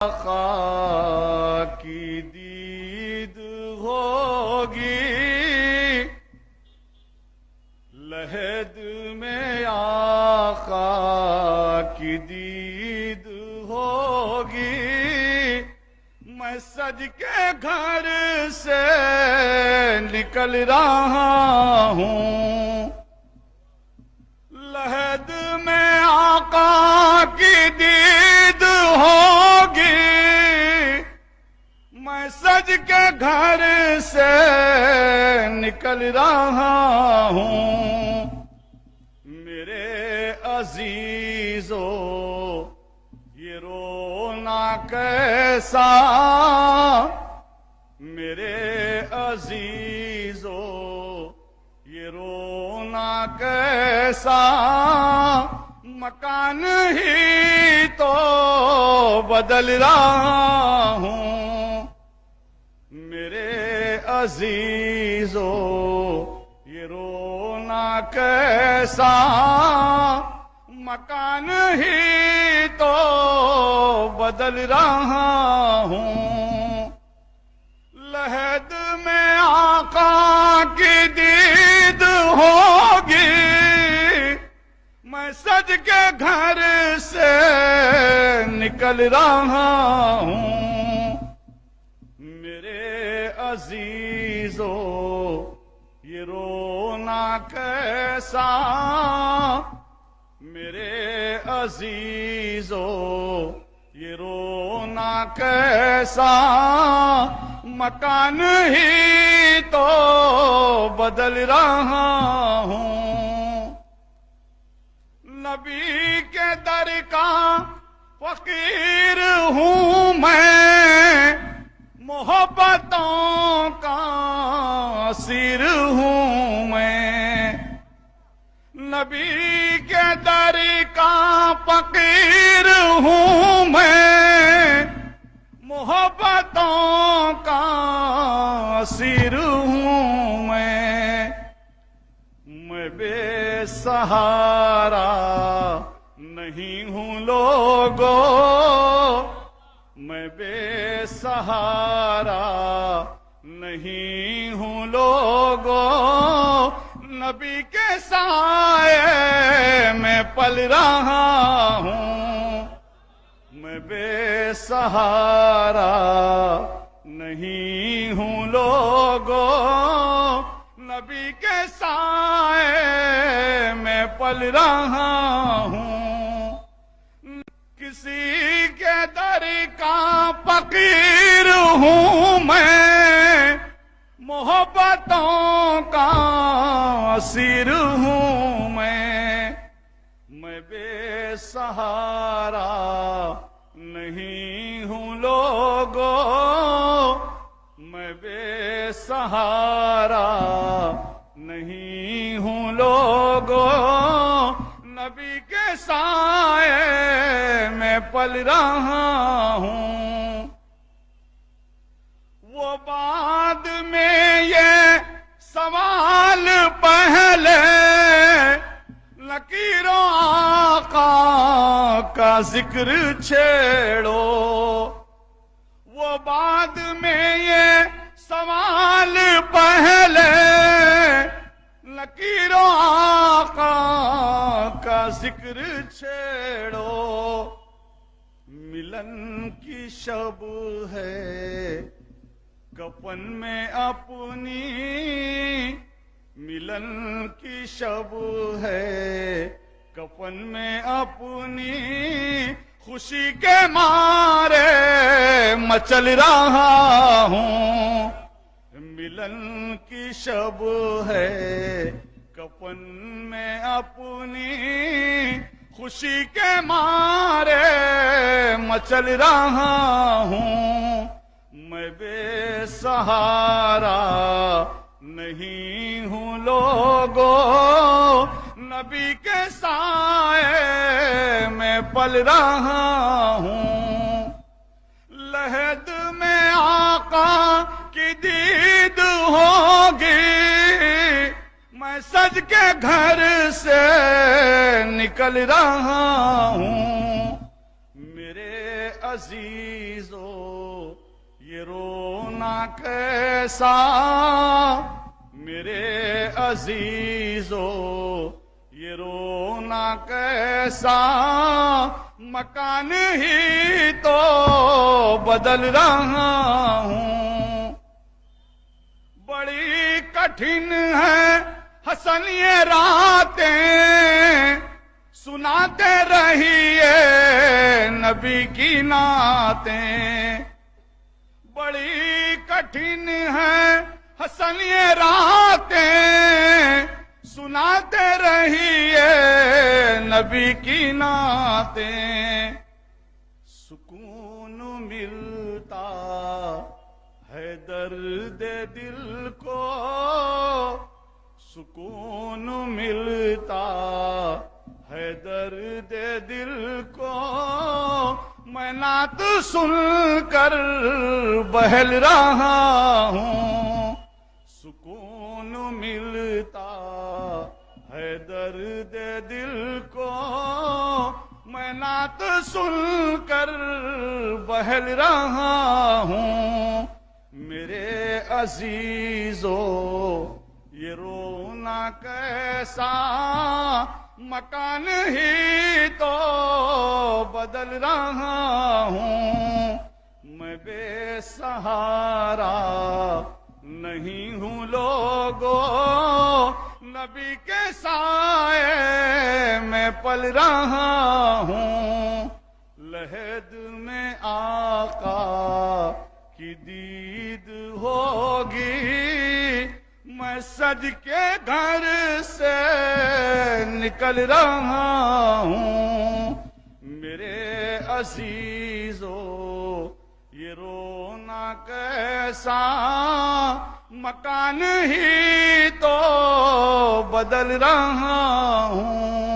آقا کی دید ہوگی، لحد میں آقا کی دید ہوگی، میں سج کے گھر سے نکل رہا ہوں، لحد میں آقا کی دید ہوگی، میں سج کے گھر سے نکل رہا ہوں، میرے عزیزو یہ رونا کیسا، میرے عزیزو یہ رونا کیسا، مکان ہی تو بدل رہا ہوں، میرے عزیزو یہ رونا کیسا، مکان ہی تو بدل رہا ہوں، لحد میں آقا کی دید ہوگی، میں سج کے گھر سے نکل رہا ہوں، میرے عزیزو یہ رونا کیسا، میرے عزیزو یہ رونا کیسا، مکان ہی تو بدل رہا ہوں، نبی کے در کا فقیر ہوں میں، محبتوں کا اسیر ہوں میں، نبی کے در کا فقیر ہوں میں، محبتوں کا اسیر ہوں میں بے سہارا نہیں ہوں لوگو، میں بے سہارا نہیں ہوں لوگو، نبی کے سائے میں پل رہا ہوں، میں بے سہارا نہیں ہوں لوگو، نبی کے سائے میں پل رہا ہوں، کسی کے در کا فقیر ہوں میں، محبتوں کا اسیر ہوں میں بے سہارا نہیں ہوں لوگو، میں بے سہارا نہیں ہوں لوگو، نبی کے سائے میں پل رہا ہوں، وہ بعد میں یہ سوال پہلے، لکیروں آقا کا ذکر چھیڑو، وہ بعد میں یہ سوال پہلے، لکیروں آقا کا ذکر چھیڑو، ملن کی شب ہے کفن میں اپنی، ملن کی شب ہے کفن میں اپنی، خوشی کے مارے مچل رہا ہوں، ملن کی شب ہے کفن میں اپنی، خوشی کے مارے مچل رہا ہوں، میں بے سہارا نہیں ہوں لوگو، نبی کے سائے میں پل رہا ہوں، لحد میں آقا کی دید ہوگی، میں سج کے گھر سے نکل رہا ہوں، میرے عزیز عزیزو یہ رونا کیسا میرے عزیزو یہ رونا کیسا مکان ہی تو بدل رہا ہوں بڑی کٹھن ہے حسن یہ راتیں سناتے رہیے نبی کی نعتیں بڑی کٹھن ہے حسن یہ راتیں سناتے رہیے نبی کی نعتیں سکون ملتا ہے درد دل کو سکون ملتا ہے درد دل کو میں نعت سن کر بہل رہا ہوں سکون ملتا ہے درد دل کو میں نعت سن کر بہل رہا ہوں میرے عزیزو یہ رونا کیسا مکان ہی تو بدل رہا ہوں میں بے سہارا نہیں ہوں لوگو نبی کے سائے میں پل رہا ہوں لحد میں آقا کی دید ہوگی میں سج کے گھر سے نکل رہا ہوں میرے عزیزو یہ رونا کیسا مکان ہی تو بدل رہا ہوں